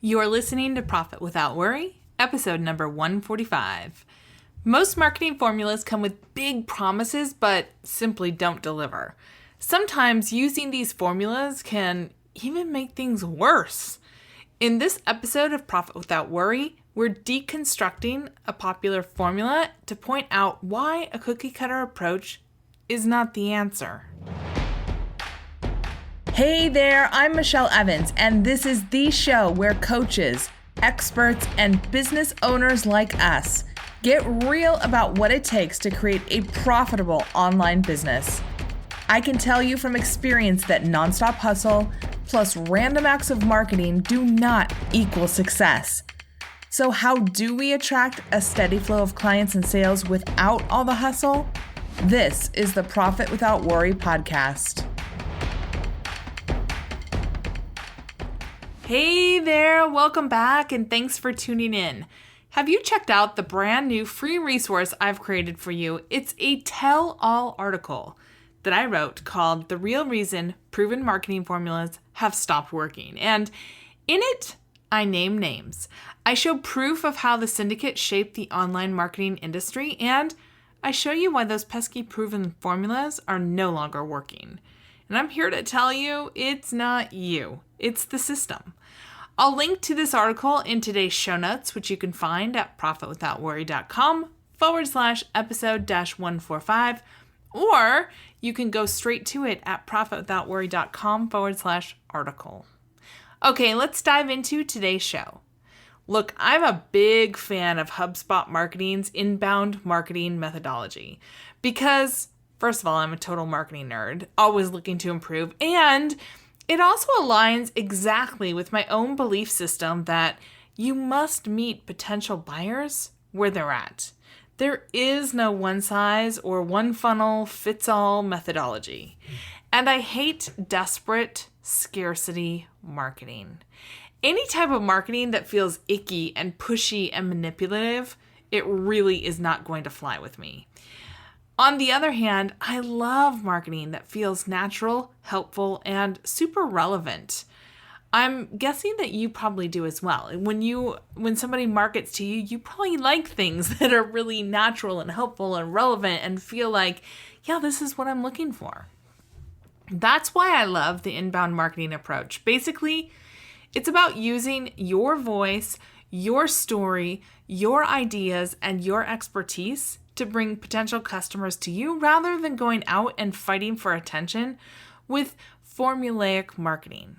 You're listening to Profit Without Worry, episode number 145. Most marketing formulas come with big promises, but simply don't deliver. Sometimes using these formulas can even make things worse. In this episode of Profit Without Worry, we're deconstructing a popular formula to point out why a cookie-cutter approach is not the answer. Hey there, I'm Michelle Evans, and this is the show where coaches, experts, and business owners like us get real about what it takes to create a profitable online business. I can tell you from experience that nonstop hustle plus random acts of marketing do not equal success. So how do we attract a steady flow of clients and sales without all the hustle? This is the Profit Without Worry podcast. Hey there, welcome back, and thanks for tuning in. Have you checked out the brand new free resource I've created for you? It's a tell-all article that I wrote called The Real Reason Proven Marketing Formulas Have Stopped Working. And in it, I name names. I show proof of how the syndicate shaped the online marketing industry, and I show you why those pesky proven formulas are no longer working. And I'm here to tell you it's not you, it's the system. I'll link to this article in today's show notes, which you can find at profitwithoutworry.com/episode-145, or you can go straight to it at profitwithoutworry.com/article. Okay, let's dive into today's show. Look, I'm a big fan of HubSpot Marketing's inbound marketing methodology because, first of all, I'm a total marketing nerd, always looking to improve, and it also aligns exactly with my own belief system that you must meet potential buyers where they're at. There is no one size or one funnel fits all methodology. And I hate desperate scarcity marketing. Any type of marketing that feels icky and pushy and manipulative, it really is not going to fly with me. On the other hand, I love marketing that feels natural, helpful, and super relevant. I'm guessing that you probably do as well. When somebody markets to you, you probably like things that are really natural and helpful and relevant and feel like, yeah, this is what I'm looking for. That's why I love the inbound marketing approach. Basically, it's about using your voice, your story, your ideas, and your expertise to bring potential customers to you rather than going out and fighting for attention with formulaic marketing.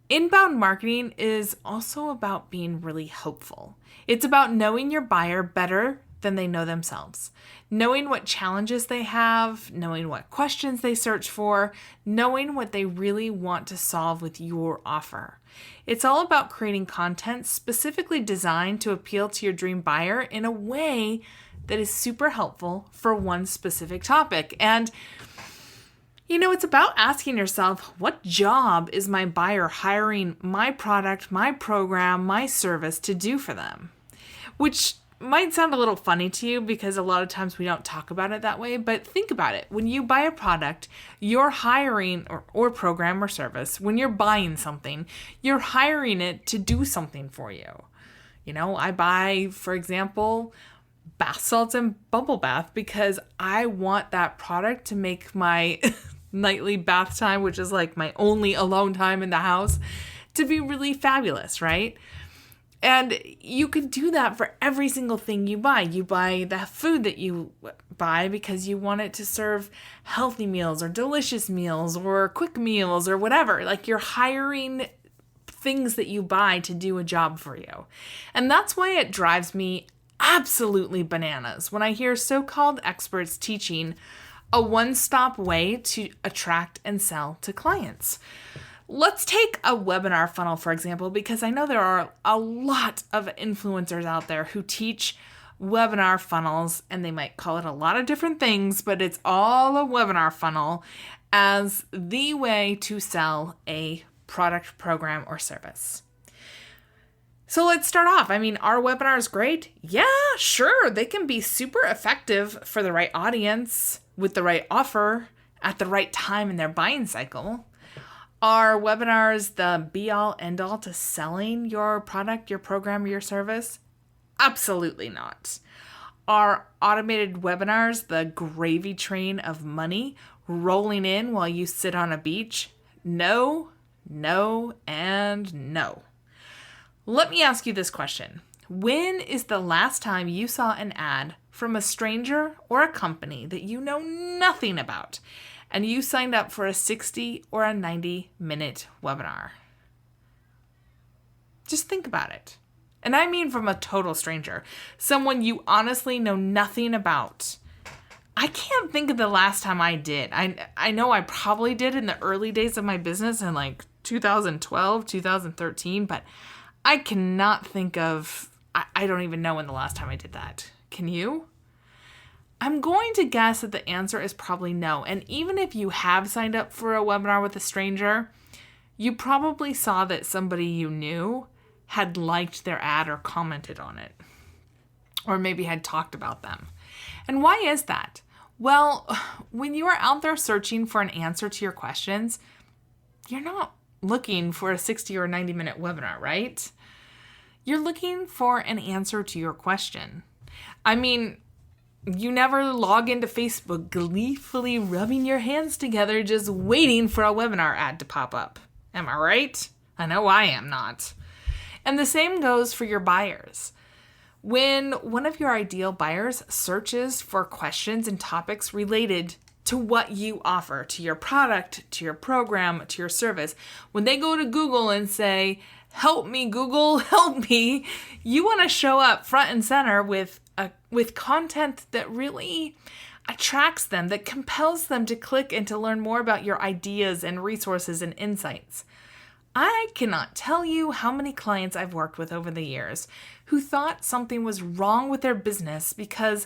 Inbound marketing is also about being really hopeful. It's about knowing your buyer better than they know themselves, knowing what challenges they have, knowing what questions they search for, knowing what they really want to solve with your offer. It's all about creating content specifically designed to appeal to your dream buyer in a way that is super helpful for one specific topic. And, it's about asking yourself, what job is my buyer hiring my product, my program, my service to do for them? Which might sound a little funny to you because a lot of times we don't talk about it that way, but think about it. When you buy a product, you're hiring or program or service, when you're buying something, you're hiring it to do something for you. I buy, for example, bath salts and bubble bath because I want that product to make my nightly bath time, which is like my only alone time in the house, to be really fabulous, right? And you could do that for every single thing you buy. You buy the food that you buy because you want it to serve healthy meals or delicious meals or quick meals or whatever. Like you're hiring things that you buy to do a job for you. And that's why it drives me absolutely bananas when I hear so-called experts teaching a one-stop way to attract and sell to clients. Let's take a webinar funnel, for example, because I know there are a lot of influencers out there who teach webinar funnels, and they might call it a lot of different things, but it's all a webinar funnel as the way to sell a product, program, or service. So let's start off. Are webinars great? Yeah, sure. They can be super effective for the right audience with the right offer at the right time in their buying cycle. Are webinars the be-all, end-all to selling your product, your program, your service? Absolutely not. Are automated webinars the gravy train of money rolling in while you sit on a beach? No, no, and no. Let me ask you this question. When is the last time you saw an ad from a stranger or a company that you know nothing about and you signed up for a 60 or a 90-minute webinar? Just think about it. And I mean from a total stranger, someone you honestly know nothing about. I can't think of the last time I did. I know I probably did in the early days of my business in like 2012, 2013, but I cannot think of, I don't even know when the last time I did that. Can you? I'm going to guess that the answer is probably no. And even if you have signed up for a webinar with a stranger, you probably saw that somebody you knew had liked their ad or commented on it, or maybe had talked about them. And why is that? Well, when you are out there searching for an answer to your questions, you're not looking for a 60 or 90-minute webinar, right? You're looking for an answer to your question. I mean, you never log into Facebook gleefully rubbing your hands together just waiting for a webinar ad to pop up. Am I right? I know I am not. And the same goes for your buyers. When one of your ideal buyers searches for questions and topics related to what you offer, to your product, to your program, to your service, when they go to Google and say, "Help me, Google, help me," you want to show up front and center with content that really attracts them, that compels them to click and to learn more about your ideas and resources and insights. I cannot tell you how many clients I've worked with over the years who thought something was wrong with their business because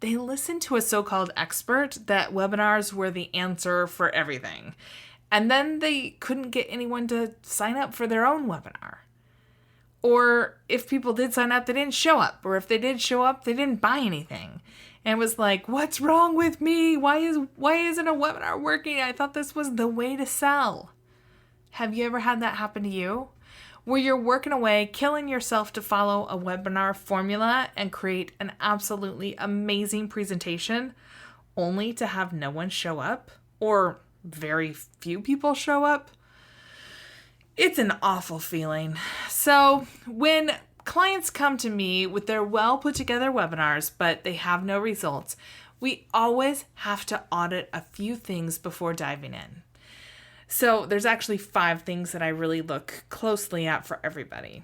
they listened to a so-called expert that webinars were the answer for everything. And then they couldn't get anyone to sign up for their own webinar. Or if people did sign up, they didn't show up. Or if they did show up, they didn't buy anything. And it was like, what's wrong with me? Why isn't a webinar working? I thought this was the way to sell. Have you ever had that happen to you? Where you're working away, killing yourself to follow a webinar formula and create an absolutely amazing presentation, only to have no one show up or very few people show up? It's an awful feeling. So when clients come to me with their well put together webinars, but they have no results, we always have to audit a few things before diving in. So there's actually 5 things that I really look closely at for everybody.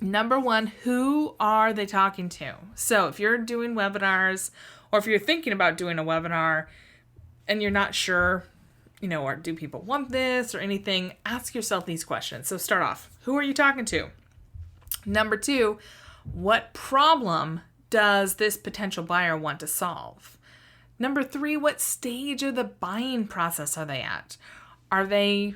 Number 1, who are they talking to? So if you're doing webinars, or if you're thinking about doing a webinar and you're not sure, or do people want this or anything, ask yourself these questions. So start off, who are you talking to? Number 2, what problem does this potential buyer want to solve? Number 3, what stage of the buying process are they at? Are they,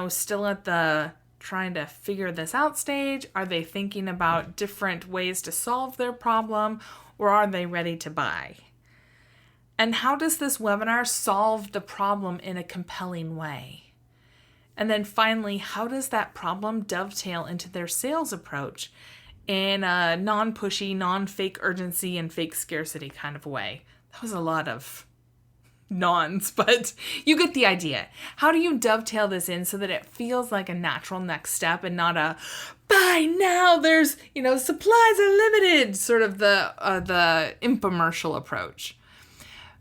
still at the trying to figure this out stage? Are they thinking about different ways to solve their problem? Or are they ready to buy? And how does this webinar solve the problem in a compelling way? And then finally, how does that problem dovetail into their sales approach in a non-pushy, non-fake urgency and fake scarcity kind of way? That was a lot of nons, but you get the idea. How do you dovetail this in so that it feels like a natural next step and not a buy now, there's, supplies are limited, sort of the infomercial approach?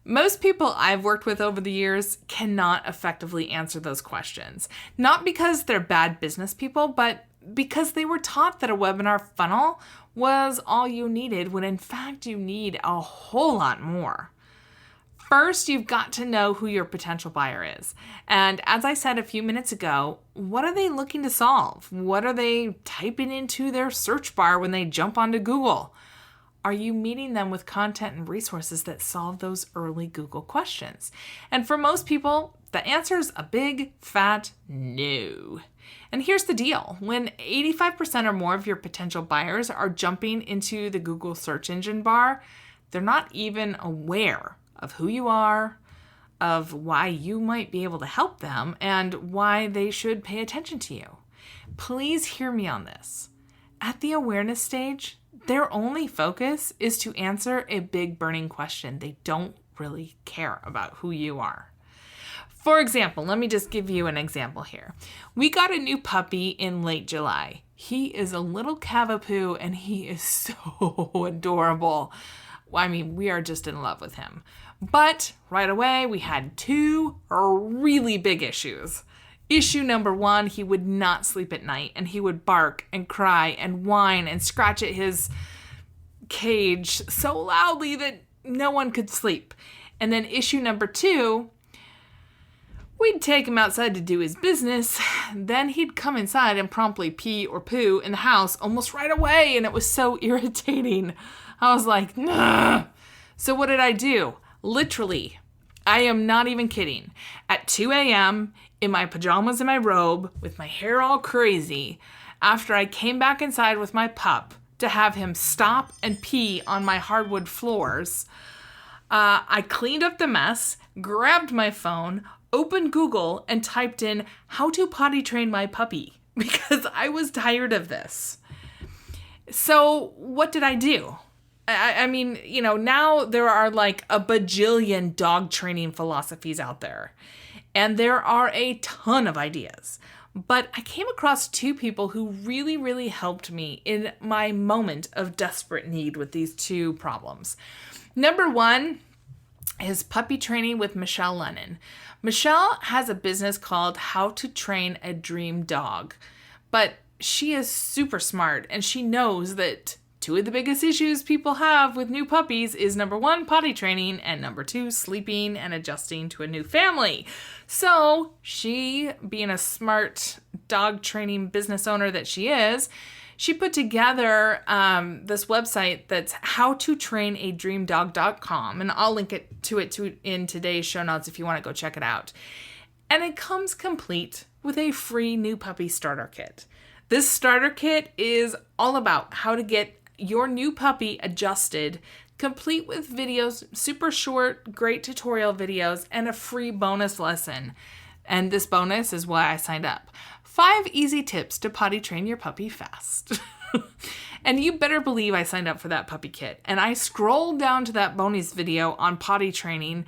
Most people I've worked with over the years cannot effectively answer those questions. Not because they're bad business people, but because they were taught that a webinar funnel was all you needed, when in fact you need a whole lot more. First, you've got to know who your potential buyer is. And as I said a few minutes ago, what are they looking to solve? What are they typing into their search bar when they jump onto Google? Are you meeting them with content and resources that solve those early Google questions? And for most people, the answer is a big, fat no. And here's the deal. When 85% or more of your potential buyers are jumping into the Google search engine bar, they're not even aware of who you are, of why you might be able to help them and why they should pay attention to you. Please hear me on this. At the awareness stage, their only focus is to answer a big burning question. They don't really care about who you are. For example, let me just give you an example here. We got a new puppy in late July. He is a little Cavapoo and he is so adorable. I mean, we are just in love with him. But right away, we had two really big issues. Issue number one, he would not sleep at night and he would bark and cry and whine and scratch at his cage so loudly that no one could sleep. And then issue number two, we'd take him outside to do his business. Then he'd come inside and promptly pee or poo in the house almost right away. And it was so irritating. I was like, nah. So what did I do? Literally, I am not even kidding. At 2 a.m., in my pajamas and my robe, with my hair all crazy, after I came back inside with my pup to have him stop and pee on my hardwood floors, I cleaned up the mess, grabbed my phone, opened Google, and typed in how to potty train my puppy because I was tired of this. So what did I do? I mean, you know, now there are like a bajillion dog training philosophies out there. And there are a ton of ideas. But I came across two people who really, really helped me in my moment of desperate need with these two problems. Number one is puppy training with Michelle Lennon. Michelle has a business called How to Train a Dream Dog. But she is super smart and she knows that two of the biggest issues people have with new puppies is number one, potty training, and number two, sleeping and adjusting to a new family. So she, being a smart dog training business owner that she is, she put together this website that's howtotrainadreamdog.com, and I'll link it in today's show notes if you want to go check it out. And it comes complete with a free new puppy starter kit. This starter kit is all about how to get your new puppy adjusted, complete with videos, super short, great tutorial videos, and a free bonus lesson. And this bonus is why I signed up. 5 easy tips to potty train your puppy fast. And you better believe I signed up for that puppy kit. And I scrolled down to that bonus video on potty training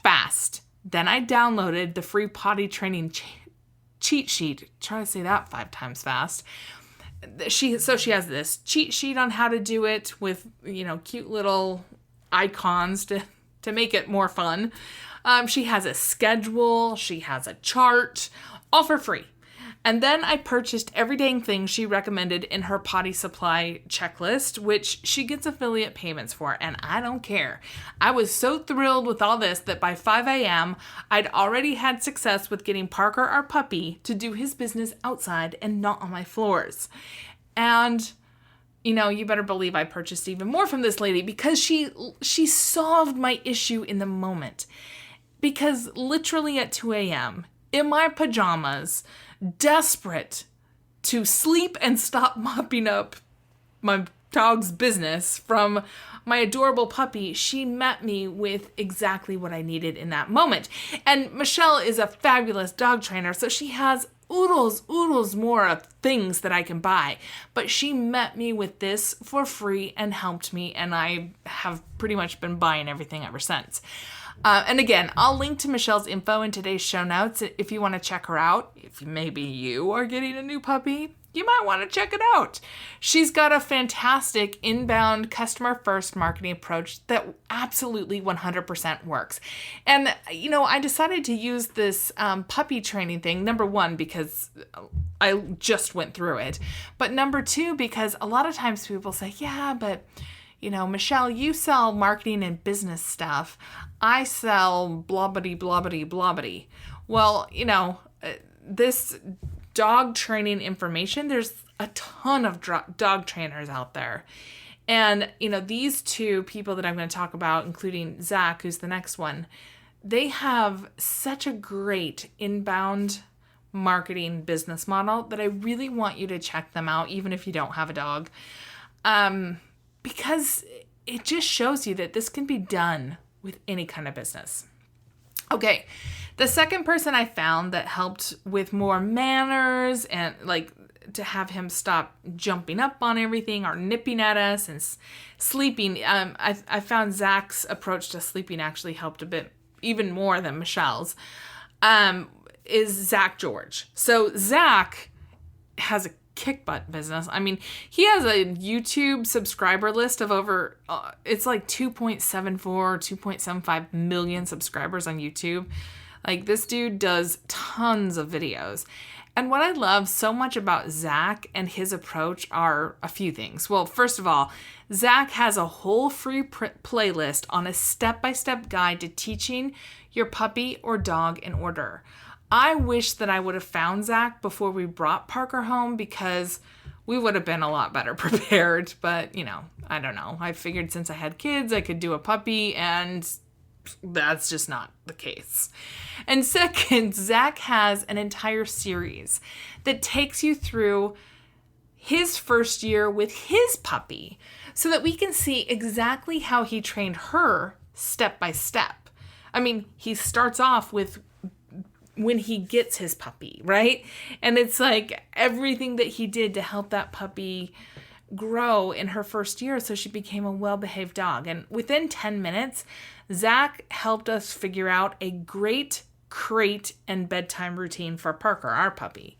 fast. Then I downloaded the free potty training cheat sheet. Try to say that 5 times fast. She has this cheat sheet on how to do it with, you know, cute little icons to make it more fun. She has a schedule. She has a chart, all for free. And then I purchased every dang thing she recommended in her potty supply checklist, which she gets affiliate payments for, and I don't care. I was so thrilled with all this that by 5 a.m., I'd already had success with getting Parker, our puppy, to do his business outside and not on my floors. And, you know, you better believe I purchased even more from this lady because she solved my issue in the moment. Because literally at 2 a.m., in my pajamas, desperate to sleep and stop mopping up my dog's business from my adorable puppy, she met me with exactly what I needed in that moment. And Michelle is a fabulous dog trainer, so she has oodles more of things that I can buy. But she met me with this for free and helped me, and I have pretty much been buying everything ever since. And again, I'll link to Michelle's info in today's show notes if you want to check her out. If maybe you are getting a new puppy, you might want to check it out. She's got a fantastic inbound customer first marketing approach that absolutely 100% works. And, you know, I decided to use this puppy training thing, number one, because I just went through it. But number two, because a lot of times people say, yeah, but you know, Michelle, you sell marketing and business stuff. I sell blobbity. Well, you know, this dog training information, there's a ton of dog trainers out there. And, you know, these two people that I'm going to talk about, including Zach, who's the next one, they have such a great inbound marketing business model that I really want you to check them out, even if you don't have a dog. Because it just shows you that this can be done with any kind of business. Okay, the second person I found that helped with more manners and like to have him stop jumping up on everything or nipping at us and sleeping. I found Zach's approach to sleeping actually helped a bit, even more than Michelle's, is Zach George. So Zach has a kick butt business. I mean, he has a YouTube subscriber list of over, it's like 2.74, 2.75 million subscribers on YouTube. Like, this dude does tons of videos. And what I love so much about Zach and his approach are a few things. Well, first of all, Zach has a whole free playlist on a step-by-step guide to teaching your puppy or dog in order. I wish that I would have found Zach before we brought Parker home because we would have been a lot better prepared. But, you know, I don't know. I figured since I had kids, I could do a puppy, and that's just not the case. And second, Zach has an entire series that takes you through his first year with his puppy so that we can see exactly how he trained her step by step. I mean, he starts off with when he gets his puppy, right? And it's like everything that he did to help that puppy grow in her first year so she became a well-behaved dog. And within 10 minutes, Zach helped us figure out a great crate and bedtime routine for Parker, our puppy,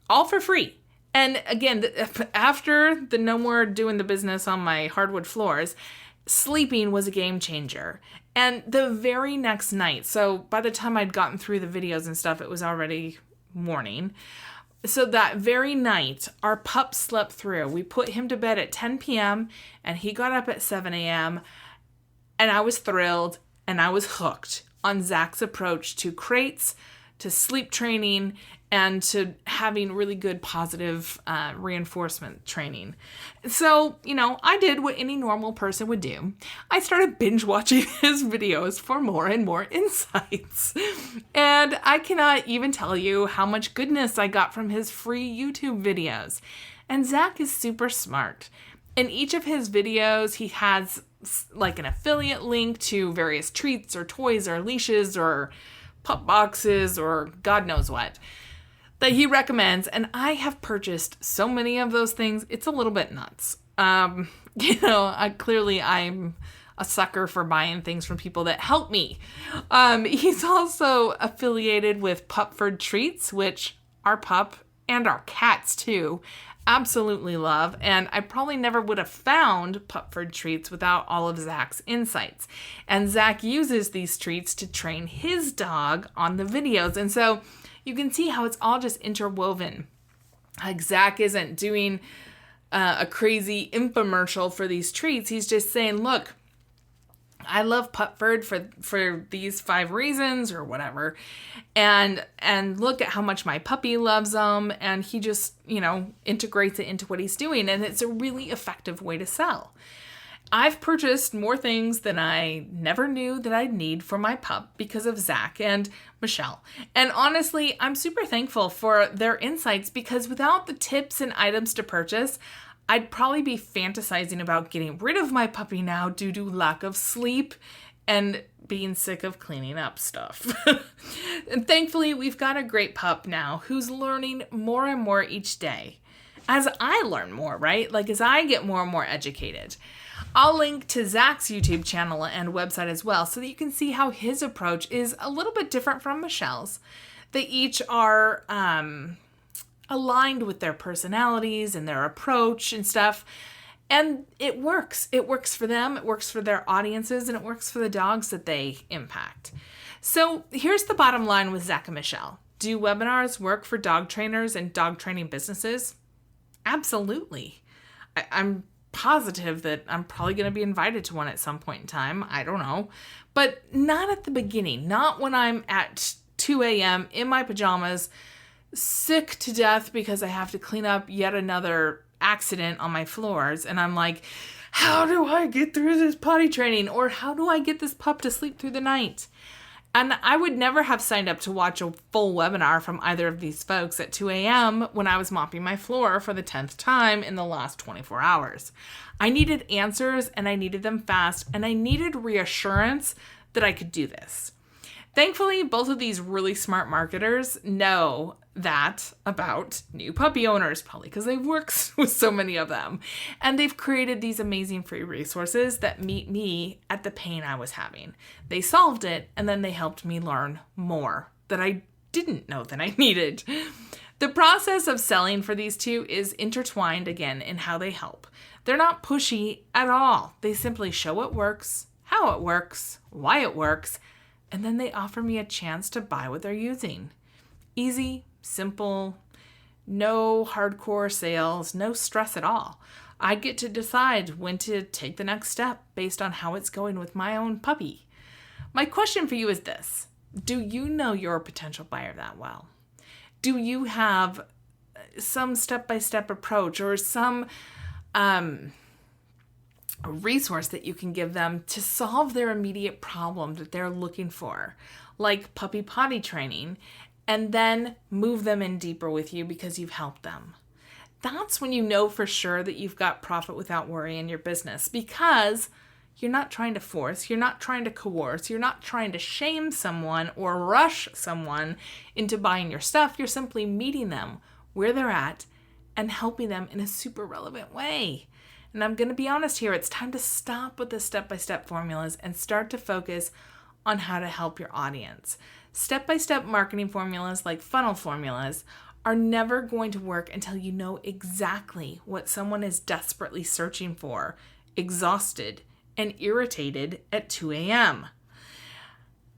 all for free. And again, after the no more doing the business on my hardwood floors, sleeping was a game changer. And the very next night, so by the time I'd gotten through the videos and stuff, it was already morning. So that very night, our pup slept through. We put him to bed at 10 p.m. and he got up at 7 a.m. And I was thrilled and I was hooked on Zach's approach to crates, to sleep training, and to having really good positive reinforcement training. So, you know, I did what any normal person would do. I started binge watching his videos for more and more insights. And I cannot even tell you how much goodness I got from his free YouTube videos. And Zach is super smart. In each of his videos, he has like an affiliate link to various treats or toys or leashes or pup boxes or God knows what that he recommends, and I have purchased so many of those things, it's a little bit nuts. I'm a sucker for buying things from people that help me. He's also affiliated with Pupford Treats, which our pup and our cats too absolutely love, and I probably never would have found Pupford Treats without all of Zach's insights. And Zach uses these treats to train his dog on the videos, and so you can see how it's all just interwoven. Like, Zach isn't doing a crazy infomercial for these treats. He's just saying, look, I love Pupford for these 5 reasons or whatever. And look at how much my puppy loves them. And he just, you know, integrates it into what he's doing. And it's a really effective way to sell. I've purchased more things than I never knew that I'd need for my pup because of Zach and Michelle. And honestly, I'm super thankful for their insights because without the tips and items to purchase, I'd probably be fantasizing about getting rid of my puppy now due to lack of sleep and being sick of cleaning up stuff. And thankfully, we've got a great pup now who's learning more and more each day. As I learn more, right? Like, as I get more and more educated. I'll link to Zach's YouTube channel and website as well so that you can see how his approach is a little bit different from Michelle's. They each are aligned with their personalities and their approach and stuff. And it works. It works for them, it works for their audiences, and it works for the dogs that they impact. So here's the bottom line with Zach and Michelle. Do webinars work for dog trainers and dog training businesses? Absolutely. I'm positive that I'm probably going to be invited to one at some point in time. I don't know. But not at the beginning. Not when I'm at 2 a.m. in my pajamas, sick to death because I have to clean up yet another accident on my floors. And I'm like, how do I get through this potty training? Or how do I get this pup to sleep through the night? And I would never have signed up to watch a full webinar from either of these folks at 2 a.m. when I was mopping my floor for the 10th time in the last 24 hours. I needed answers, and I needed them fast, and I needed reassurance that I could do this. Thankfully, both of these really smart marketers know that about new puppy owners, probably because they've worked with so many of them. And they've created these amazing free resources that meet me at the pain I was having. They solved it, and then they helped me learn more that I didn't know that I needed. The process of selling for these two is intertwined again in how they help. They're not pushy at all. They simply show what works, how it works, why it works, and then they offer me a chance to buy what they're using. Easy, simple, no hardcore sales, no stress at all. I get to decide when to take the next step based on how it's going with my own puppy. My question for you is this. Do you know your potential buyer that well? Do you have some step-by-step approach or some resource that you can give them to solve their immediate problem that they're looking for, like puppy potty training, and then move them in deeper with you because you've helped them? That's when you know for sure that you've got profit without worry in your business, because you're not trying to force, you're not trying to coerce, you're not trying to shame someone or rush someone into buying your stuff. You're simply meeting them where they're at and helping them in a super relevant way. And I'm going to be honest here, it's time to stop with the step-by-step formulas and start to focus on how to help your audience. Step-by-step marketing formulas like funnel formulas are never going to work until you know exactly what someone is desperately searching for, exhausted, and irritated at 2 a.m.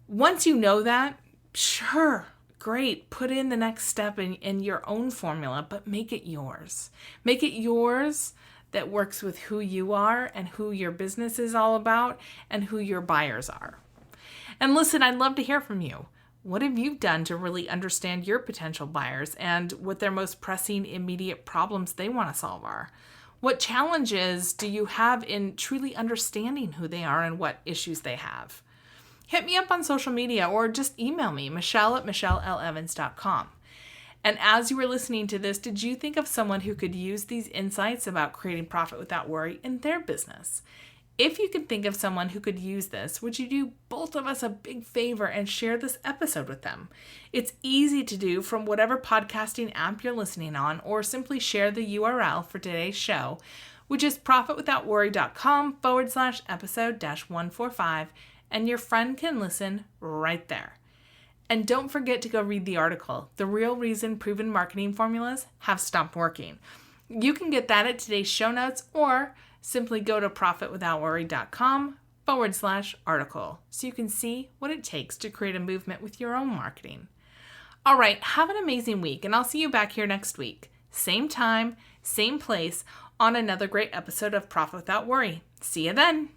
Once you know that, sure, great, put in the next step in your own formula, but make it yours. Make it yours that works with who you are and who your business is all about and who your buyers are. And listen, I'd love to hear from you. What have you done to really understand your potential buyers and what their most pressing immediate problems they want to solve are? What challenges do you have in truly understanding who they are and what issues they have? Hit me up on social media or just email me, michelle@michellelevans.com. And as you were listening to this, did you think of someone who could use these insights about creating profit without worry in their business? If you could think of someone who could use this, would you do both of us a big favor and share this episode with them? It's easy to do from whatever podcasting app you're listening on, or simply share the URL for today's show, which is profitwithoutworry.com/episode-145, and your friend can listen right there. And don't forget to go read the article, The Real Reason Proven Marketing Formulas Have Stopped Working. You can get that at today's show notes, or simply go to profitwithoutworry.com/article so you can see what it takes to create a movement with your own marketing. All right, have an amazing week, and I'll see you back here next week. Same time, same place, on another great episode of Profit Without Worry. See you then.